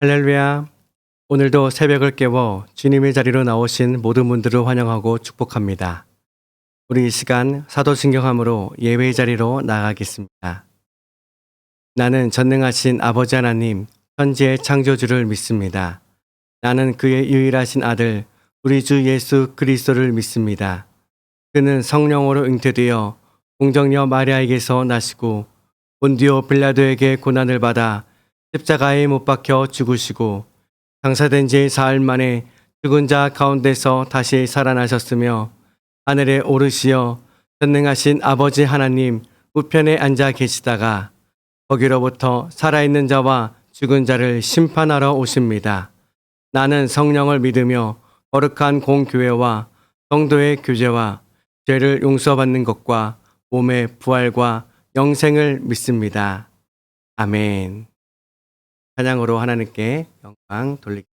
할렐루야. 오늘도 새벽을 깨워 주님의 자리로 나오신 모든 분들을 환영하고 축복합니다. 우리 이 시간 사도신경함으로 예배의 자리로 나아가겠습니다. 나는 전능하신 아버지 하나님, 천지의 창조주를 믿습니다. 나는 그의 유일하신 아들, 우리 주 예수 그리스도를 믿습니다. 그는 성령으로 잉태되어 공정녀 마리아에게서 나시고 본디오 빌라도에게 고난을 받아 십자가에 못 박혀 죽으시고 장사된 지 사흘 만에 죽은 자 가운데서 다시 살아나셨으며 하늘에 오르시어 전능하신 아버지 하나님 우편에 앉아 계시다가 거기로부터 살아있는 자와 죽은 자를 심판하러 오십니다. 나는 성령을 믿으며 거룩한 공교회와 성도의 교제와 죄를 용서받는 것과 몸의 부활과 영생을 믿습니다. 아멘. 찬양으로 하나님께 영광 돌리겠습니다.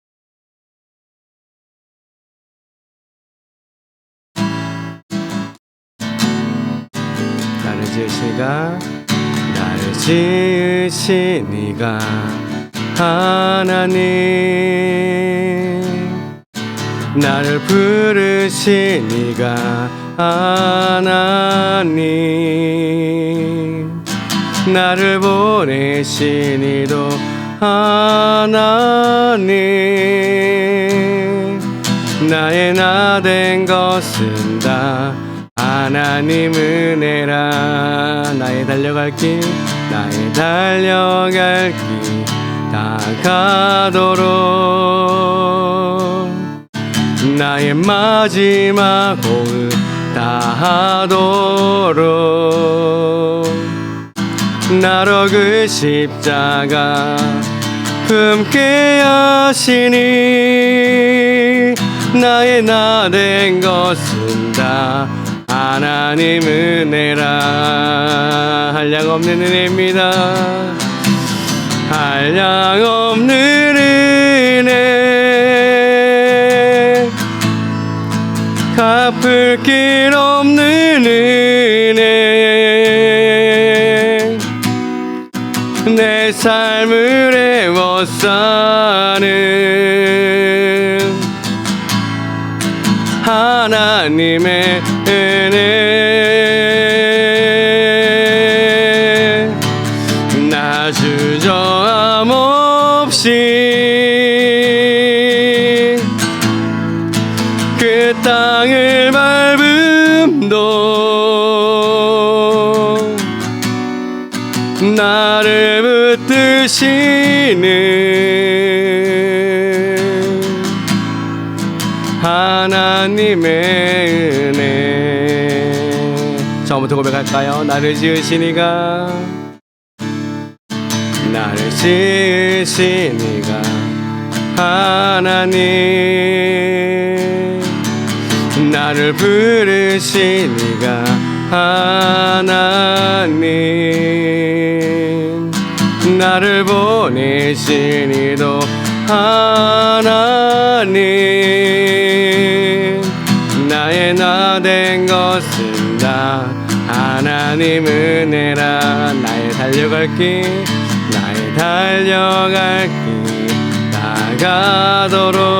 나를 지으신 이가 하나님, 나를 부르신 이가 하나님, 나를 보내신 이도 하나님, 나의 나 된 것은 다 하나님 은혜라. 나의 달려갈 길 다가도록 나의 마지막 호흡 다하도록 나로 그 십자가 품게 하시니 나의 나 된 것은 다 하나님 은혜라. 한량없는 은혜입니다. 한량없는 은혜, 갚을 길 없는 은혜, 내 삶을 애워싸는 하나님의 은혜, 나 주저함 없이 그 땅을 밟음도 나를 붙드시는 하나님의 은혜. 처음부터 고백할까요? 나를 지으신 이가 하나님, 나를 부르신 이가 하나님, 나를 보내신 이도 하나님, 나의 나 된 것은 다 하나님 은혜라. 나의 달려갈 길 다가도록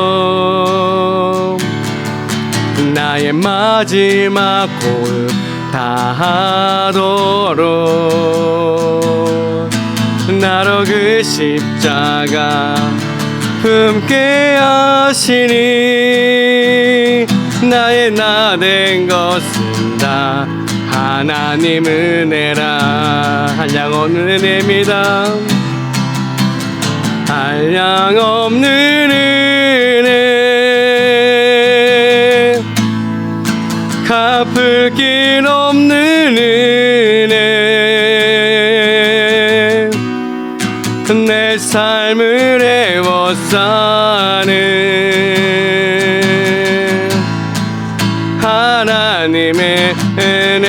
나의 마지막 호흡 다하도록 나로 그 십자가 품게 하시니 나의 나 된 것은 다 하나님 은혜라. 한량없는 은혜입니다. 한량없는 은혜, 갚을 길 없는 은혜, 내 삶을 애워싸는 하나님의 은혜,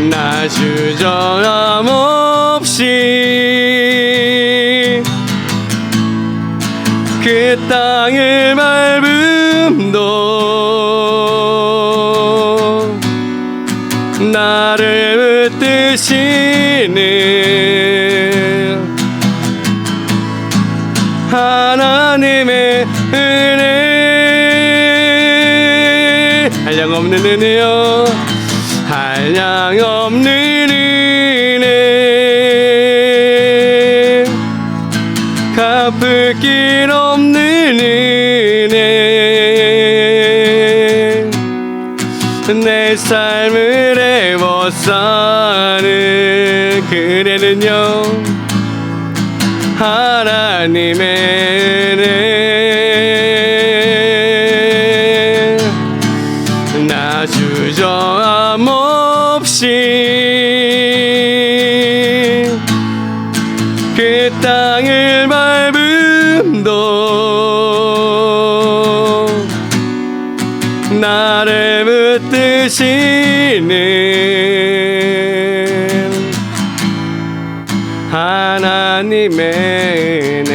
나 주저함 없이 그 땅을 밟음도 나를 붙드시는 하나님의 은혜, 한량없는 은혜요, 한량없는 은혜, 갚을 길 없는 은혜, 내 삶을 애워싸는 그래는요 하나님의 은혜, 나 주저함 없이 그 땅을 밟음도 나를 붙드시는 하나님의 은혜,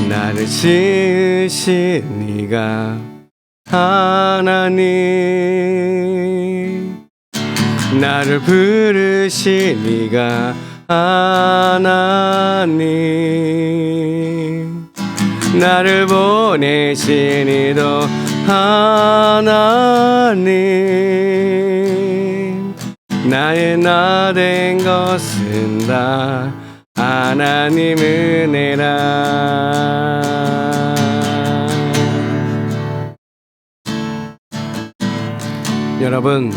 나를 지으신 이가 하나님, 나를 부르신 이가 하나님, 나를 보내신 이도 하나님, 나의 나 된 것은 다 하나님 은혜라. 여러분,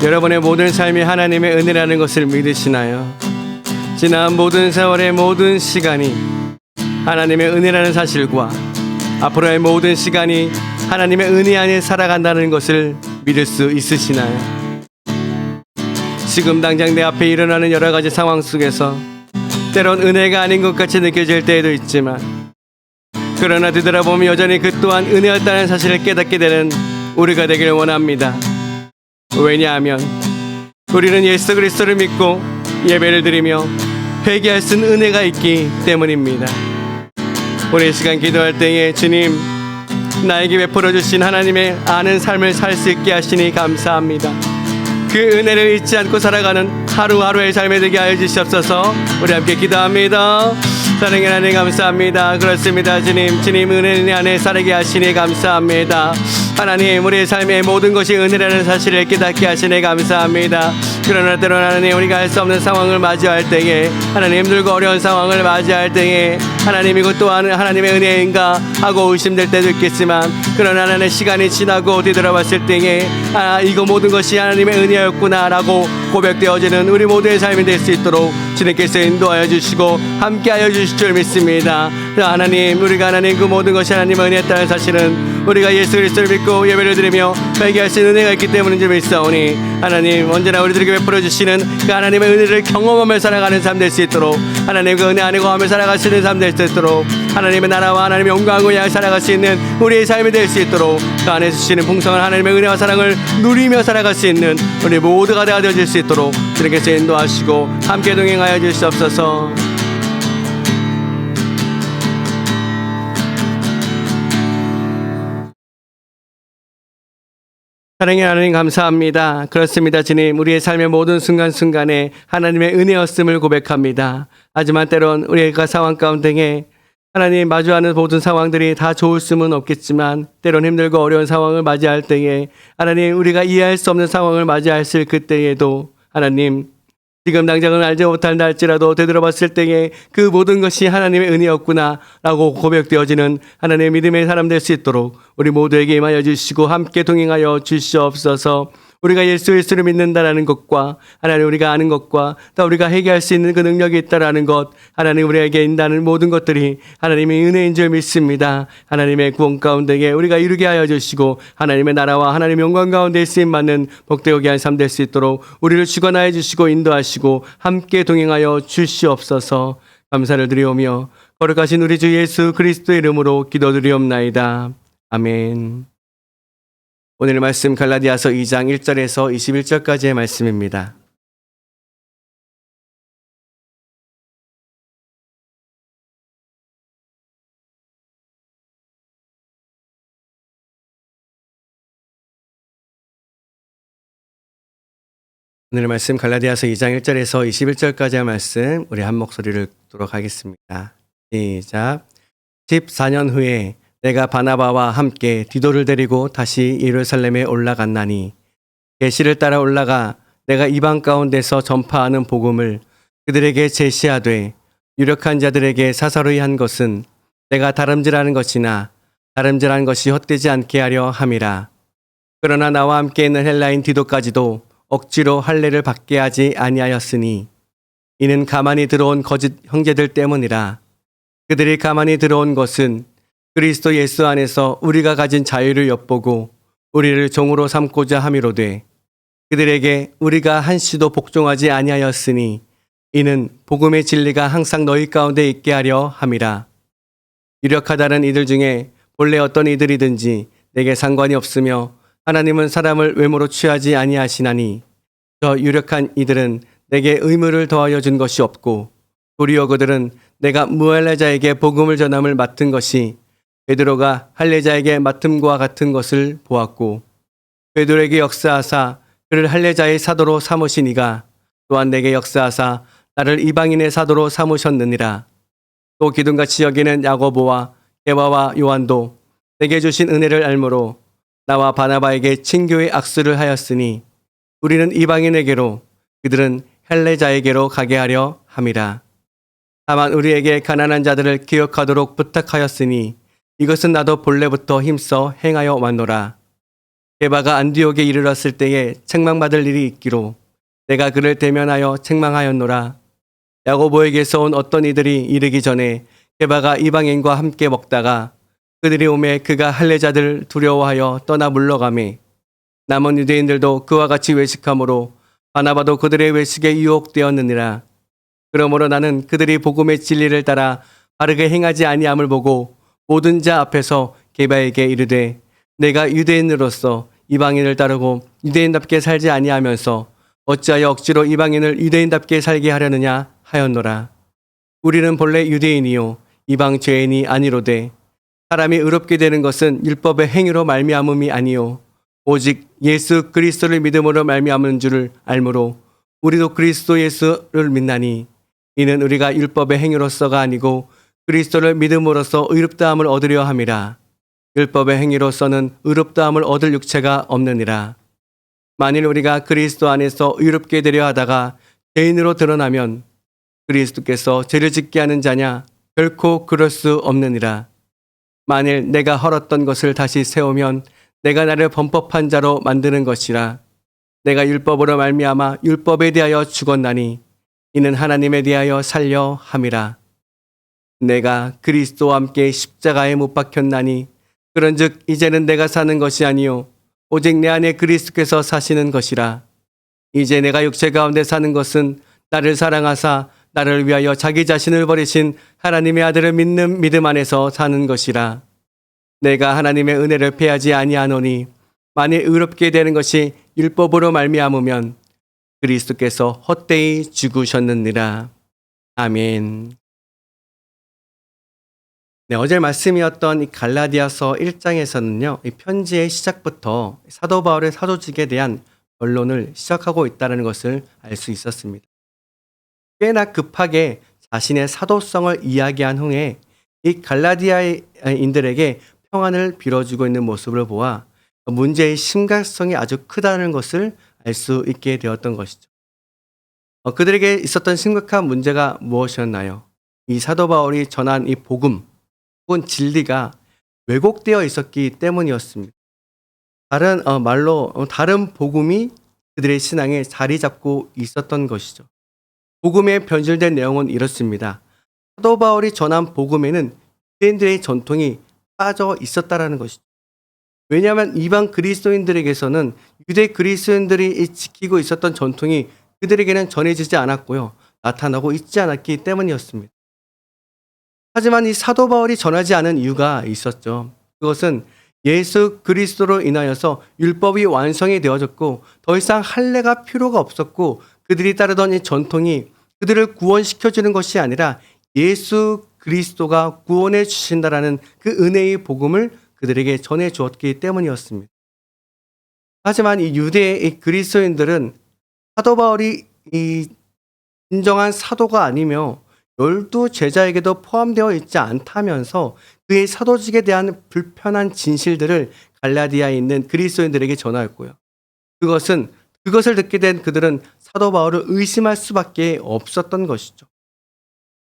여러분의 모든 삶이 하나님의 은혜라는 것을 믿으시나요? 지난 모든 세월의 모든 시간이 하나님의 은혜라는 사실과 앞으로의 모든 시간이 하나님의 은혜 안에 살아간다는 것을 믿을 수 있으시나요? 지금 당장 내 앞에 일어나는 여러 가지 상황 속에서 때론 은혜가 아닌 것 같이 느껴질 때에도 있지만, 그러나 뒤돌아보면 여전히 그 또한 은혜였다는 사실을 깨닫게 되는 우리가 되기를 원합니다. 왜냐하면 우리는 예수 그리스도를 믿고 예배를 드리며 회개할 수 있는 은혜가 있기 때문입니다. 오늘 시간 기도할 때에 주님, 나에게 베풀어 주신 하나님의 아는 삶을 살 수 있게 하시니 감사합니다. 그 은혜를 잊지 않고 살아가는 하루하루의 삶이 되게 하여 주시옵소서. 우리 함께 기도합니다. 사랑의 하나님 감사합니다. 그렇습니다. 주님 은혜 안에 살게 하시니 감사합니다. 하나님, 우리의 삶의 모든 것이 은혜라는 사실을 깨닫게 하시니 감사합니다. 그러나 때로는 하나님, 우리가 할 수 없는 상황을 맞이할 때에, 하나님 힘들고 어려운 상황을 맞이할 때에 하나님 이것 또한 하나님의 은혜인가 하고 의심될 때도 있겠지만, 그러나 하나님 시간이 지나고 뒤돌아봤을 때에 이거 모든 것이 하나님의 은혜였구나 라고 고백되어지는 우리 모두의 삶이 될 수 있도록 주님께서 인도하여 주시고 함께하여 주실 줄 믿습니다. 하나님, 우리가 하나님 그 모든 것이 하나님의 은혜였다는 사실은 우리가 예수 그리스도를 믿고 예배를 드리며 회개할 수 있는 은혜가 있기 때문인 줄 믿사오니, 하나님 언제나 우리들에게 베풀어 주시는 그 하나님의 은혜를 경험하며 살아가는 삶 될 수 있도록, 하나님 그 은혜 안에 거하며 살아갈 수 있는 삶 될 수 있도록, 하나님의 나라와 하나님의 영광을 향해 살아갈 수 있는 우리의 삶이 될 수 있도록, 그 안에 주시는 풍성한 하나님의 은혜와 사랑을 누리며 살아갈 수 있는 우리 모두가 되어질 수 있도록 주님께서 인도하시고 함께 동행하여 주시옵소서. 사랑의 하나님 감사합니다. 그렇습니다. 주님, 우리의 삶의 모든 순간순간에 하나님의 은혜였음을 고백합니다. 하지만 때론 우리가 상황 가운데에 하나님 마주하는 모든 상황들이 다 좋을 수는 없겠지만, 때론 힘들고 어려운 상황을 맞이할 때에 하나님, 우리가 이해할 수 없는 상황을 맞이했을 그때에도 하나님, 지금 당장은 알지 못한다 할지라도 되돌아봤을 때에 그 모든 것이 하나님의 은혜였구나 라고 고백되어지는 하나님의 믿음의 사람 될 수 있도록 우리 모두에게 임하여 주시고 함께 동행하여 주시옵소서. 우리가 예수 그리스도를 믿는다라는 것과 하나님 우리가 아는 것과 또 우리가 회개할 수 있는 그 능력이 있다라는 것, 하나님 우리에게 있다는 모든 것들이 하나님의 은혜인 줄 믿습니다. 하나님의 구원 가운데에 우리가 이루게 하여 주시고 하나님의 나라와 하나님의 영광 가운데 쓰임받는 복되게 한 삶 될 수 있도록 우리를 주관하여 주시고 인도하시고 함께 동행하여 주시옵소서. 감사를 드리오며 거룩하신 우리 주 예수 그리스도의 이름으로 기도드리옵나이다. 아멘. 오늘 말씀 갈라디아서 2장 1절에서 21절까지의 말씀입니다. 오늘 말씀 갈라디아서 2장 1절에서 21절까지의 말씀 우리 한 목소리를 듣도록 하겠습니다. 시작. 14년 후에 내가 바나바와 함께 디도를 데리고 다시 예루살렘에 올라갔나니 계시를 따라 올라가 내가 이방 가운데서 전파하는 복음을 그들에게 제시하되 유력한 자들에게 사사로이 한 것은 내가 다름질하는 것이나 다름질한 것이 헛되지 않게 하려 함이라. 그러나 나와 함께 있는 헬라인 디도까지도 억지로 할례를 받게 하지 아니하였으니 이는 가만히 들어온 거짓 형제들 때문이라. 그들이 가만히 들어온 것은 그리스도 예수 안에서 우리가 가진 자유를 엿보고 우리를 종으로 삼고자 함이로되 그들에게 우리가 한시도 복종하지 아니하였으니 이는 복음의 진리가 항상 너희 가운데 있게 하려 함이라. 유력하다는 이들 중에 본래 어떤 이들이든지 내게 상관이 없으며 하나님은 사람을 외모로 취하지 아니하시나니 저 유력한 이들은 내게 의무를 더하여 준 것이 없고 도리어 그들은 내가 무할례자에게 복음을 전함을 맡은 것이 베드로가 할례자에게 맡음과 같은 것을 보았고 베드로에게 역사하사 그를 할례자의 사도로 삼으시니가 또한 내게 역사하사 나를 이방인의 사도로 삼으셨느니라. 또 기둥같이 여기는 야고보와 게바와 요한도 내게 주신 은혜를 알므로 나와 바나바에게 친교의 악수를 하였으니 우리는 이방인에게로 그들은 헬레자에게로 가게 하려 함이라. 다만 우리에게 가난한 자들을 기억하도록 부탁하였으니 이것은 나도 본래부터 힘써 행하여 왔노라. 게바가 안디옥에 이르렀을 때에 책망받을 일이 있기로 내가 그를 대면하여 책망하였노라. 야고보에게서 온 어떤 이들이 이르기 전에 게바가 이방인과 함께 먹다가 그들이 오매 그가 할례자들 두려워하여 떠나 물러가매 남은 유대인들도 그와 같이 외식하므로 바나바도 그들의 외식에 유혹되었느니라. 그러므로 나는 그들이 복음의 진리를 따라 바르게 행하지 아니함을 보고 모든 자 앞에서 게바에게 이르되 내가 유대인으로서 이방인을 따르고 유대인답게 살지 아니하면서 어찌하여 억지로 이방인을 유대인답게 살게 하려느냐 하였노라. 우리는 본래 유대인이요 이방 죄인이 아니로되 사람이 의롭게 되는 것은 율법의 행위로 말미암음이 아니요 오직 예수 그리스도를 믿음으로 말미암은 줄을 알므로 우리도 그리스도 예수를 믿나니 이는 우리가 율법의 행위로서가 아니고 그리스도를 믿음으로써 의롭다함을 얻으려 함이라. 율법의 행위로서는 의롭다함을 얻을 육체가 없느니라. 만일 우리가 그리스도 안에서 의롭게 되려 하다가 죄인으로 드러나면 그리스도께서 죄를 짓게 하는 자냐? 결코 그럴 수 없느니라. 만일 내가 헐었던 것을 다시 세우면 내가 나를 범법한 자로 만드는 것이라. 내가 율법으로 말미암아 율법에 대하여 죽었나니 이는 하나님에 대하여 살려 함이라. 내가 그리스도와 함께 십자가에 못 박혔나니 그런즉 이제는 내가 사는 것이 아니요 오직 내 안에 그리스도께서 사시는 것이라. 이제 내가 육체 가운데 사는 것은 나를 사랑하사 나를 위하여 자기 자신을 버리신 하나님의 아들을 믿는 믿음 안에서 사는 것이라. 내가 하나님의 은혜를 패하지 아니하노니 만일 의롭게 되는 것이 율법으로 말미암으면 그리스도께서 헛되이 죽으셨느니라. 아멘. 네, 어제 말씀이었던 이 갈라디아서 1장에서는요. 이 편지의 시작부터 사도 바울의 사도직에 대한 변론을 시작하고 있다는 것을 알 수 있었습니다. 꽤나 급하게 자신의 사도성을 이야기한 후에 이 갈라디아인들에게 평안을 빌어주고 있는 모습을 보아 문제의 심각성이 아주 크다는 것을 알 수 있게 되었던 것이죠. 그들에게 있었던 심각한 문제가 무엇이었나요? 이 사도 바울이 전한 이 복음 혹은 진리가 왜곡되어 있었기 때문이었습니다. 다른 말로 다른 복음이 그들의 신앙에 자리 잡고 있었던 것이죠. 복음에 변질된 내용은 이렇습니다. 사도 바울이 전한 복음에는 유대인들의 전통이 빠져 있었다라는 것이죠. 왜냐하면 이방 그리스도인들에게서는 유대 그리스도인들이 지키고 있었던 전통이 그들에게는 전해지지 않았고요. 나타나고 있지 않았기 때문이었습니다. 하지만 이 사도 바울이 전하지 않은 이유가 있었죠. 그것은 예수 그리스도로 인하여서 율법이 완성이 되어졌고 더 이상 할례가 필요가 없었고 그들이 따르던 이 전통이 그들을 구원시켜주는 것이 아니라 예수 그리스도가 구원해 주신다라는 그 은혜의 복음을 그들에게 전해 주었기 때문이었습니다. 하지만 이 유대의 이 그리스도인들은 사도 바울이 이 진정한 사도가 아니며 12제자에게도 포함되어 있지 않다면서 그의 사도직에 대한 불편한 진실들을 갈라디아에 있는 그리스도인들에게 전하였고요. 그것을 듣게 된 그들은 사도 바울을 의심할 수밖에 없었던 것이죠.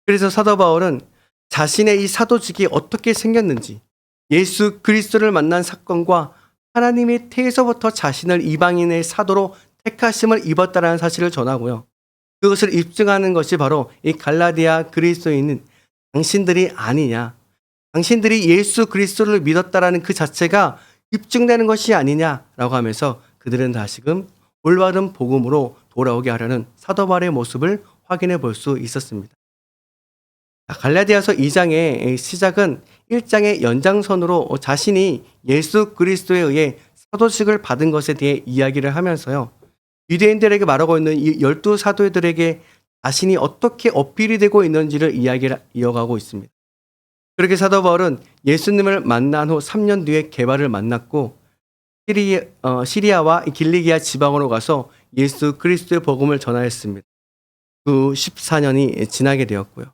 그래서 사도 바울은 자신의 이 사도직이 어떻게 생겼는지, 예수 그리스도를 만난 사건과 하나님이 태에서부터 자신을 이방인의 사도로 택하심을 입었다라는 사실을 전하고요. 그것을 입증하는 것이 바로 이 갈라디아 그리스도인은 당신들이 아니냐, 당신들이 예수 그리스도를 믿었다라는 그 자체가 입증되는 것이 아니냐라고 하면서 그들은 다시금 올바른 복음으로 돌아오게 하려는 사도 바울의 모습을 확인해 볼 수 있었습니다. 갈라디아서 2장의 시작은 1장의 연장선으로 자신이 예수 그리스도에 의해 사도직을 받은 것에 대해 이야기를 하면서요. 유대인들에게 말하고 있는 이 12사도들에게 자신이 어떻게 어필이 되고 있는지를 이야기를 이어가고 있습니다. 그렇게 사도 바울은 예수님을 만난 후 3년 뒤에 게바를 만났고 시리아와 길리기아 지방으로 가서 예수 그리스도의 복음을 전하였습니다. 그 14년이 지나게 되었고요.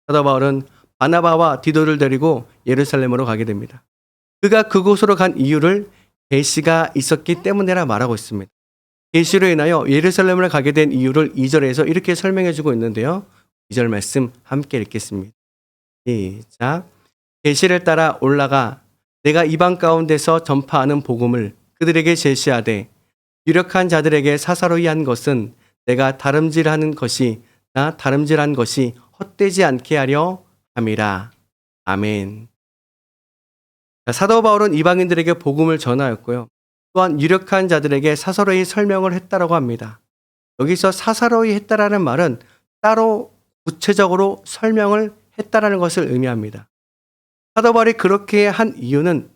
사도 바울은 바나바와 디도를 데리고 예루살렘으로 가게 됩니다. 그가 그곳으로 간 이유를 계시가 있었기 때문이라 말하고 있습니다. 계시로 인하여 예루살렘을 가게 된 이유를 2절에서 이렇게 설명해 주고 있는데요. 2절 말씀 함께 읽겠습니다. 시작. 계시를 따라 올라가 내가 이방 가운데서 전파하는 복음을 그들에게 제시하되 유력한 자들에게 사사로이 한 것은 내가 다름질한 것이 헛되지 않게 하려 함이라. 아멘. 사도 바울은 이방인들에게 복음을 전하였고요. 또한 유력한 자들에게 사사로이 설명을 했다라고 합니다. 여기서 사사로이 했다라는 말은 따로 구체적으로 설명을 했다라는 것을 의미합니다. 사도 바울이 그렇게 한 이유는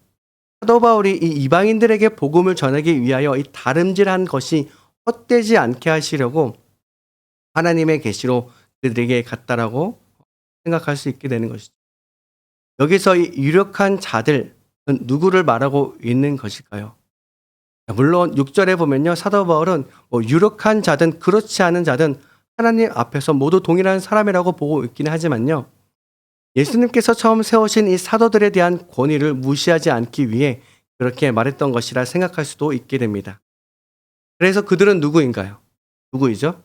사도 바울이 이 이방인들에게 복음을 전하기 위하여 이 다름질한 것이 헛되지 않게 하시려고 하나님의 계시로 그들에게 갔다라고 생각할 수 있게 되는 것이죠. 여기서 이 유력한 자들은 누구를 말하고 있는 것일까요? 물론 6절에 보면요. 사도 바울은 유력한 자든 그렇지 않은 자든 하나님 앞에서 모두 동일한 사람이라고 보고 있기는 하지만요. 예수님께서 처음 세우신 이 사도들에 대한 권위를 무시하지 않기 위해 그렇게 말했던 것이라 생각할 수도 있게 됩니다. 그래서 그들은 누구인가요? 누구이죠?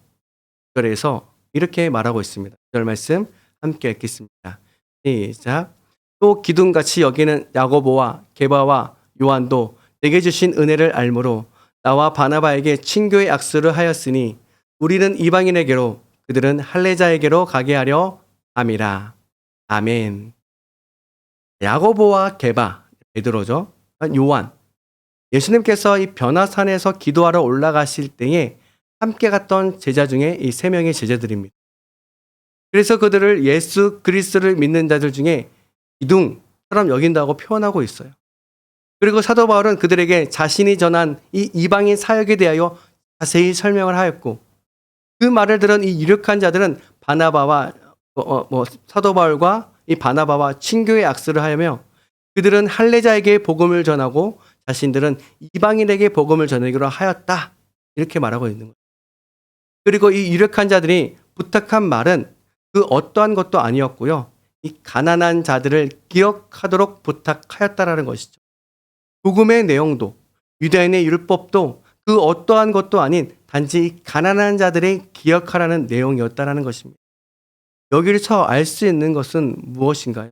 6절에서 이렇게 말하고 있습니다. 6절 말씀 함께 읽겠습니다. 시작. 또 기둥같이 여기는 야고보와 게바와 요한도 내게 주신 은혜를 알므로 나와 바나바에게 친교의 악수를 하였으니 우리는 이방인에게로 그들은 할례자에게로 가게 하려 함이라. 아멘. 야고보와 게바, 베드로죠. 요한. 예수님께서 이 변화산에서 기도하러 올라가실 때에 함께 갔던 제자 중에 이 3명의 제자들입니다. 그래서 그들을 예수 그리스도를 믿는 자들 중에 기둥처럼 여긴다고 표현하고 있어요. 그리고 사도 바울은 그들에게 자신이 전한 이 이방인 사역에 대하여 자세히 설명을 하였고 그 말을 들은 이 유력한 자들은 바나바와 사도 바울과 이 바나바와 친교의 악수를 하며 그들은 할례자에게 복음을 전하고 자신들은 이방인에게 복음을 전하기로 하였다. 이렇게 말하고 있는 거예요. 그리고 이 유력한 자들이 부탁한 말은 그 어떠한 것도 아니었고요. 이 가난한 자들을 기억하도록 부탁하였다라는 것이죠. 복음의 내용도 유대인의 율법도 그 어떠한 것도 아닌 단지 가난한 자들의 기억하라는 내용이었다라는 것입니다. 여기서 알 수 있는 것은 무엇인가요?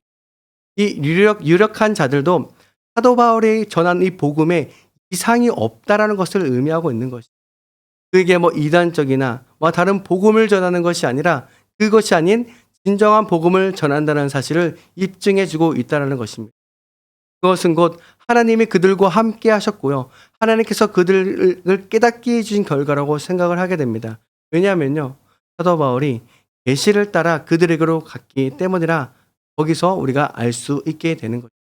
이 유력한 자들도 사도 바울이 전한 이 복음에 이상이 없다라는 것을 의미하고 있는 것이죠. 그게 이단적이나 다른 복음을 전하는 것이 아니라 그것이 아닌 진정한 복음을 전한다는 사실을 입증해주고 있다는 것입니다. 그것은 곧 하나님이 그들과 함께 하셨고요. 하나님께서 그들을 깨닫게 해주신 결과라고 생각을 하게 됩니다. 왜냐하면요. 사도 바울이 계시를 따라 그들에게로 갔기 때문이라 거기서 우리가 알 수 있게 되는 거죠.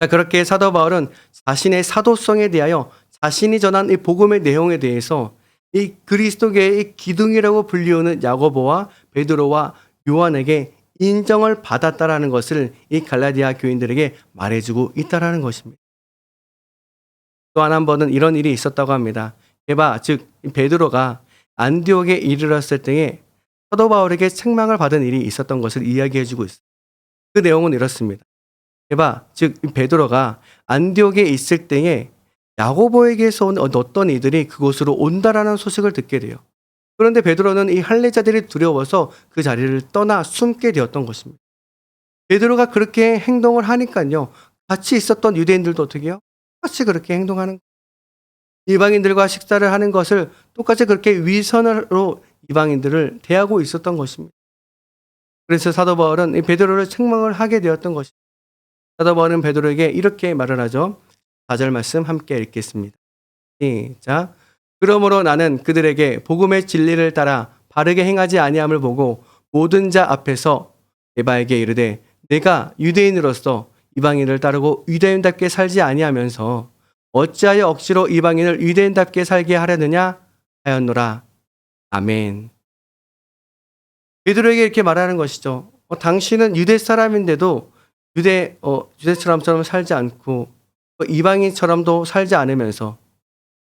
그렇게 사도 바울은 자신의 사도성에 대하여 자신이 전한 이 복음의 내용에 대해서 이 그리스도계의 기둥이라고 불리우는 야고보와 베드로와 요한에게 인정을 받았다라는 것을 이 갈라디아 교인들에게 말해주고 있다라는 것입니다. 또한 한 번은 이런 일이 있었다고 합니다. 게바 즉 베드로가 안디옥에 이르렀을 때에 사도 바울에게 책망을 받은 일이 있었던 것을 이야기해주고 있어요. 그 내용은 이렇습니다. 게바 즉 베드로가 안디옥에 있을 때에 야고보에게서 온 어떤 이들이 그곳으로 온다라는 소식을 듣게 돼요. 그런데 베드로는 이 할례자들이 두려워서 그 자리를 떠나 숨게 되었던 것입니다. 베드로가 그렇게 행동을 하니까요. 같이 있었던 유대인들도 어떻게 해요? 똑같이 그렇게 행동하는 거예요. 이방인들과 식사를 하는 것을 똑같이 그렇게 위선으로 이방인들을 대하고 있었던 것입니다. 그래서 사도 바울은 이 베드로를 책망을 하게 되었던 것입니다. 사도 바울은 베드로에게 이렇게 말을 하죠. 4절 말씀 함께 읽겠습니다. 시작. 그러므로 나는 그들에게 복음의 진리를 따라 바르게 행하지 아니함을 보고 모든 자 앞에서 게바에게 이르되 내가 유대인으로서 이방인을 따르고 유대인답게 살지 아니하면서 어찌하여 억지로 이방인을 유대인답게 살게 하려느냐 하였노라. 아멘. 베드로에게 이렇게 말하는 것이죠. 당신은 유대 사람인데도 유대 사람처럼 살지 않고 이방인처럼도 살지 않으면서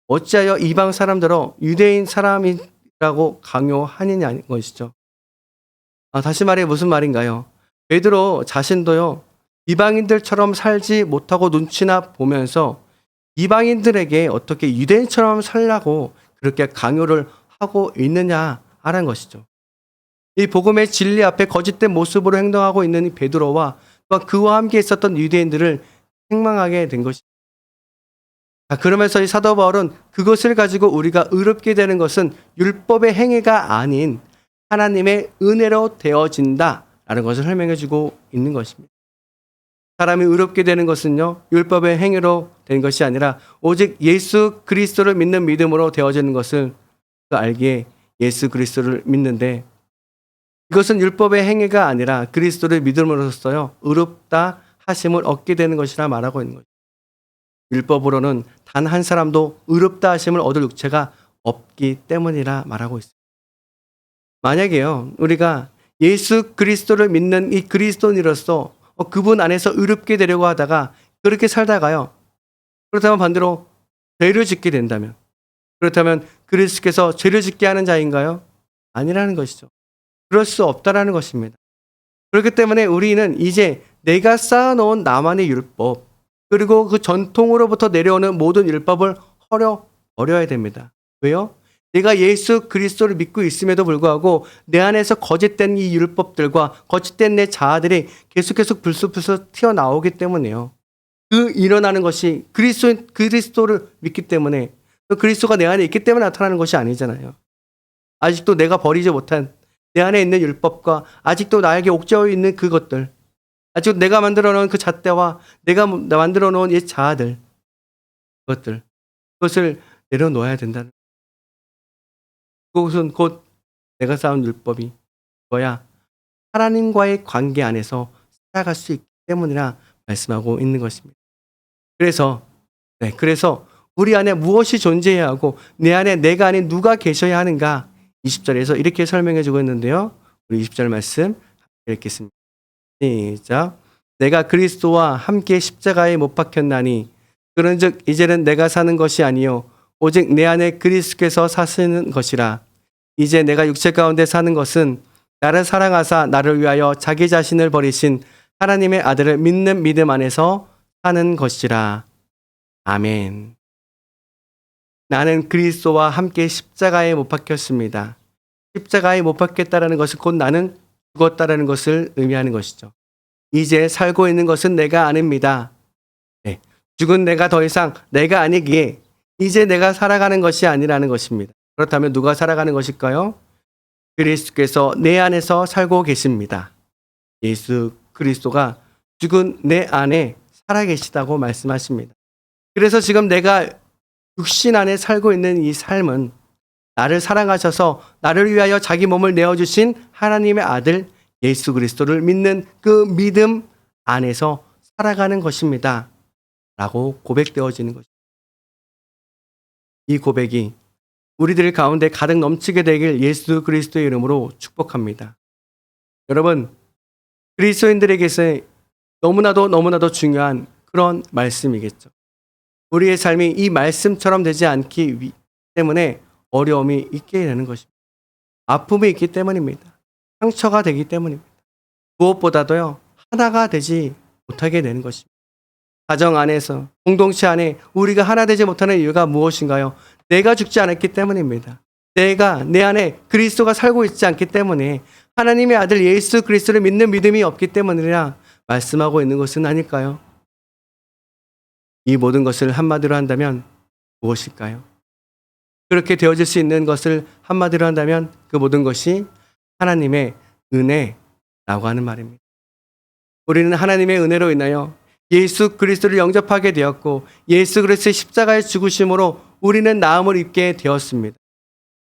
어찌하여 이방 사람들어 유대인 사람이라고 강요하느냐는 것이죠. 다시 말해 무슨 말인가요? 베드로 자신도요. 이방인들처럼 살지 못하고 눈치나 보면서 이방인들에게 어떻게 유대인처럼 살라고 그렇게 강요를 하고 있느냐 하는 것이죠. 이 복음의 진리 앞에 거짓된 모습으로 행동하고 있는 이 베드로와 또한 그와 함께 있었던 유대인들을 책망하게 된 것입니다. 그러면서 이 사도 바울은 그것을 가지고 우리가 의롭게 되는 것은 율법의 행위가 아닌 하나님의 은혜로 되어진다라는 것을 설명해주고 있는 것입니다. 사람이 의롭게 되는 것은요, 율법의 행위로 된 것이 아니라 오직 예수 그리스도를 믿는 믿음으로 되어지는 것을 알기에 예수 그리스도를 믿는데 이것은 율법의 행위가 아니라 그리스도를 믿음으로써요, 의롭다 하심을 얻게 되는 것이라 말하고 있는 거죠. 율법으로는 단 한 사람도 의롭다 하심을 얻을 육체가 없기 때문이라 말하고 있습니다. 만약에요, 우리가 예수 그리스도를 믿는 이 그리스도인으로서 그분 안에서 의롭게 되려고 하다가 그렇게 살다가요, 그렇다면 반대로 죄를 짓게 된다면, 그렇다면 그리스도께서 죄를 짓게 하는 자인가요? 아니라는 것이죠. 그럴 수 없다라는 것입니다. 그렇기 때문에 우리는 이제 내가 쌓아놓은 나만의 율법, 그리고 그 전통으로부터 내려오는 모든 율법을 버려야 됩니다. 왜요? 내가 예수 그리스도를 믿고 있음에도 불구하고 내 안에서 거짓된 이 율법들과 거짓된 내 자아들이 계속 불쑥불쑥 튀어나오기 때문에요. 그 일어나는 것이 그리스도를 믿기 때문에, 그리스도가 내 안에 있기 때문에 나타나는 것이 아니잖아요. 아직도 내가 버리지 못한 내 안에 있는 율법과 아직도 나에게 옥죄어 있는 그것들, 아직도 내가 만들어 놓은 그 잣대와 내가 만들어 놓은 이 자아들, 그것을 내려놓아야 된다는, 그것은 곧 내가 쌓은 율법이 뭐야? 하나님과의 관계 안에서 살아갈 수 있기 때문이라 말씀하고 있는 것입니다. 그래서 우리 안에 무엇이 존재해야 하고 내 안에 내가 아닌 누가 계셔야 하는가? 20절에서 이렇게 설명해 주고 있는데요. 우리 20절 말씀 읽겠습니다. 시작. 내가 그리스도와 함께 십자가에 못 박혔나니 그런즉 이제는 내가 사는 것이 아니요 오직 내 안에 그리스도께서 사시는 것이라. 이제 내가 육체 가운데 사는 것은 나를 사랑하사 나를 위하여 자기 자신을 버리신 하나님의 아들을 믿는 믿음 안에서 사는 것이라. 아멘. 나는 그리스도와 함께 십자가에 못 박혔습니다. 십자가에 못 박혔다라는 것은 곧 나는 죽었다라는 것을 의미하는 것이죠. 이제 살고 있는 것은 내가 아닙니다. 죽은 내가 더 이상 내가 아니기에 이제 내가 살아가는 것이 아니라는 것입니다. 그렇다면 누가 살아가는 것일까요? 그리스도께서 내 안에서 살고 계십니다. 예수 그리스도가 죽은 내 안에 살아계시다고 말씀하십니다. 그래서 지금 내가 육신 안에 살고 있는 이 삶은 나를 사랑하셔서 나를 위하여 자기 몸을 내어주신 하나님의 아들 예수 그리스도를 믿는 그 믿음 안에서 살아가는 것입니다. 라고 고백되어지는 것입니다. 이 고백이 우리들 가운데 가득 넘치게 되길 예수 그리스도의 이름으로 축복합니다. 여러분, 그리스도인들에게서 너무나도 중요한 그런 말씀이겠죠. 우리의 삶이 이 말씀처럼 되지 않기 때문에 어려움이 있게 되는 것입니다. 아픔이 있기 때문입니다. 상처가 되기 때문입니다. 무엇보다도요, 하나가 되지 못하게 되는 것입니다. 가정 안에서, 공동체 안에 우리가 하나 되지 못하는 이유가 무엇인가요? 내가 죽지 않았기 때문입니다. 내 안에 그리스도가 살고 있지 않기 때문에, 하나님의 아들 예수 그리스도를 믿는 믿음이 없기 때문이라 말씀하고 있는 것은 아닐까요? 이 모든 것을 한마디로 한다면 무엇일까요? 그렇게 되어질 수 있는 것을 한마디로 한다면 그 모든 것이 하나님의 은혜라고 하는 말입니다. 우리는 하나님의 은혜로 인하여 예수 그리스도를 영접하게 되었고, 예수 그리스도의 십자가의 죽으심으로 우리는 나음을 입게 되었습니다.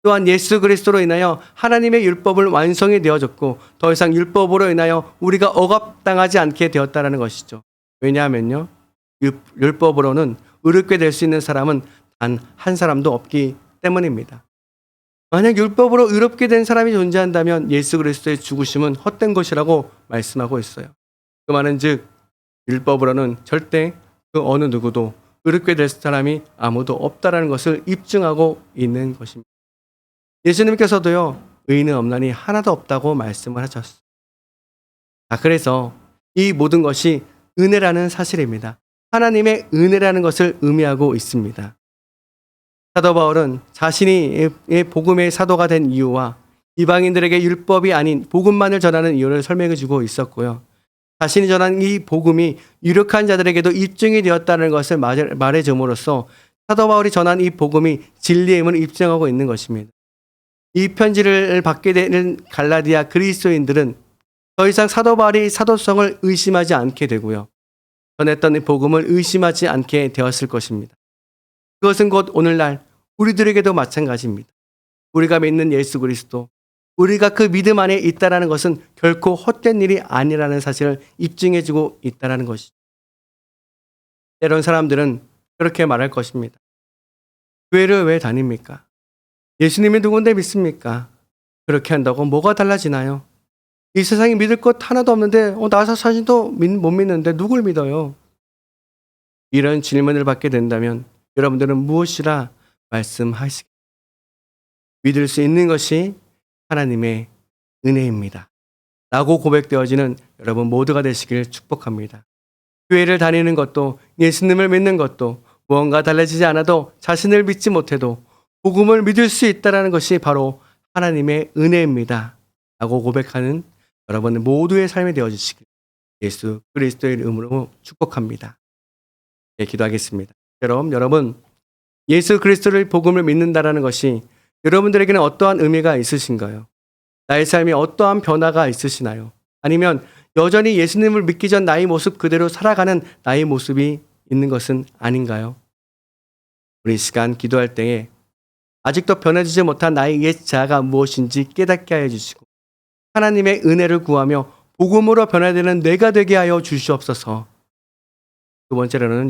또한 예수 그리스도로 인하여 하나님의 율법을 완성이 되어졌고, 더 이상 율법으로 인하여 우리가 억압당하지 않게 되었다는 것이죠. 왜냐하면요, 율법으로는 의롭게 될 수 있는 사람은 단 한 사람도 없기 때문입니다. 만약 율법으로 의롭게 된 사람이 존재한다면 예수 그리스도의 죽으심은 헛된 것이라고 말씀하고 있어요. 그 말은 즉, 율법으로는 절대 그 어느 누구도 의롭게 될 사람이 아무도 없다라는 것을 입증하고 있는 것입니다. 예수님께서도요, 의인은 없나니 하나도 없다고 말씀을 하셨습니다. 그래서 이 모든 것이 은혜라는 사실입니다. 하나님의 은혜라는 것을 의미하고 있습니다. 사도 바울은 자신이 복음의 사도가 된 이유와 이방인들에게 율법이 아닌 복음만을 전하는 이유를 설명해 주고 있었고요. 자신이 전한 이 복음이 유력한 자들에게도 입증이 되었다는 것을 말해 줌으로써 사도 바울이 전한 이 복음이 진리임을 입증하고 있는 것입니다. 이 편지를 받게 되는 갈라디아 그리스도인들은 더 이상 사도 바울이 사도성을 의심하지 않게 되고요. 전했던 이 복음을 의심하지 않게 되었을 것입니다. 그것은 곧 오늘날 우리들에게도 마찬가지입니다. 우리가 믿는 예수 그리스도, 우리가 그 믿음 안에 있다라는 것은 결코 헛된 일이 아니라는 사실을 입증해주고 있다라는 것이죠. 때론 사람들은 그렇게 말할 것입니다. 교회를 왜 다닙니까? 예수님이 누군데 믿습니까? 그렇게 한다고 뭐가 달라지나요? 이 세상에 믿을 것 하나도 없는데 나 자신도 못 믿는데 누굴 믿어요? 이런 질문을 받게 된다면 여러분들은 무엇이라 말씀하시겠습니까? 믿을 수 있는 것이 하나님의 은혜입니다. 라고 고백되어지는 여러분 모두가 되시길 축복합니다. 교회를 다니는 것도, 예수님을 믿는 것도, 무언가 달라지지 않아도, 자신을 믿지 못해도 복음을 믿을 수 있다는 것이 바로 하나님의 은혜입니다. 라고 고백하는 여러분 모두의 삶이 되어주시길 예수 그리스도의 이름으로 축복합니다. 네, 기도하겠습니다. 여러분, 예수 그리스도를 복음을 믿는다라는 것이 여러분들에게는 어떠한 의미가 있으신가요? 나의 삶에 어떠한 변화가 있으시나요? 아니면 여전히 예수님을 믿기 전 나의 모습 그대로 살아가는 나의 모습이 있는 것은 아닌가요? 우리 시간 기도할 때에 아직도 변해지지 못한 나의 옛 자아가 무엇인지 깨닫게 하여 주시고, 하나님의 은혜를 구하며 복음으로 변화되는 뇌가 되게 하여 주시옵소서. 두 번째로는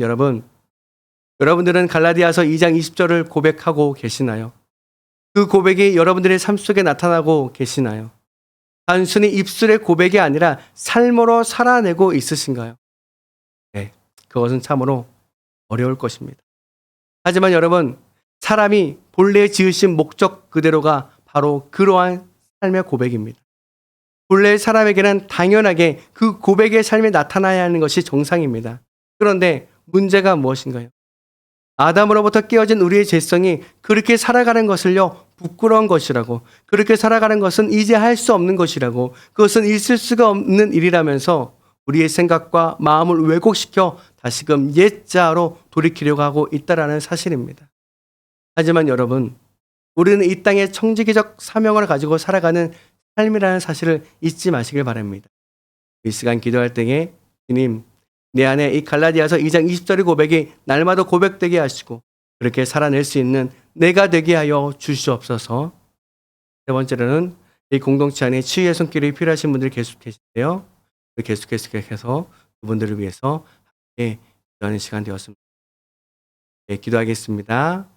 여러분들은 갈라디아서 2장 20절을 고백하고 계시나요? 그 고백이 여러분들의 삶 속에 나타나고 계시나요? 단순히 입술의 고백이 아니라 삶으로 살아내고 있으신가요? 네, 그것은 참으로 어려울 것입니다. 하지만 여러분, 사람이 본래 지으신 목적 그대로가 바로 그러한 삶의 고백입니다. 본래 사람에게는 당연하게 그 고백의 삶이 나타나야 하는 것이 정상입니다. 그런데 문제가 무엇인가요? 아담으로부터 깨어진 우리의 죄성이 그렇게 살아가는 것을요, 부끄러운 것이라고, 그렇게 살아가는 것은 이제 할 수 없는 것이라고, 그것은 있을 수가 없는 일이라면서 우리의 생각과 마음을 왜곡시켜 다시금 옛자로 돌이키려고 하고 있다라는 사실입니다. 하지만 여러분, 우리는 이 땅에 청지기적 사명을 가지고 살아가는 삶이라는 사실을 잊지 마시길 바랍니다. 이 시간 기도할 때에 주님, 내 안에 이 갈라디아서 2장 20절의 고백이 날마다 고백되게 하시고 그렇게 살아낼 수 있는 내가 되게 하여 주시옵소서. 세 번째로는 이 공동체 안에 치유의 손길이 필요하신 분들이 계속 계신데요. 계속해서 그분들을 위해서 함께 기도하는 시간 되었습니다. 네, 기도하겠습니다.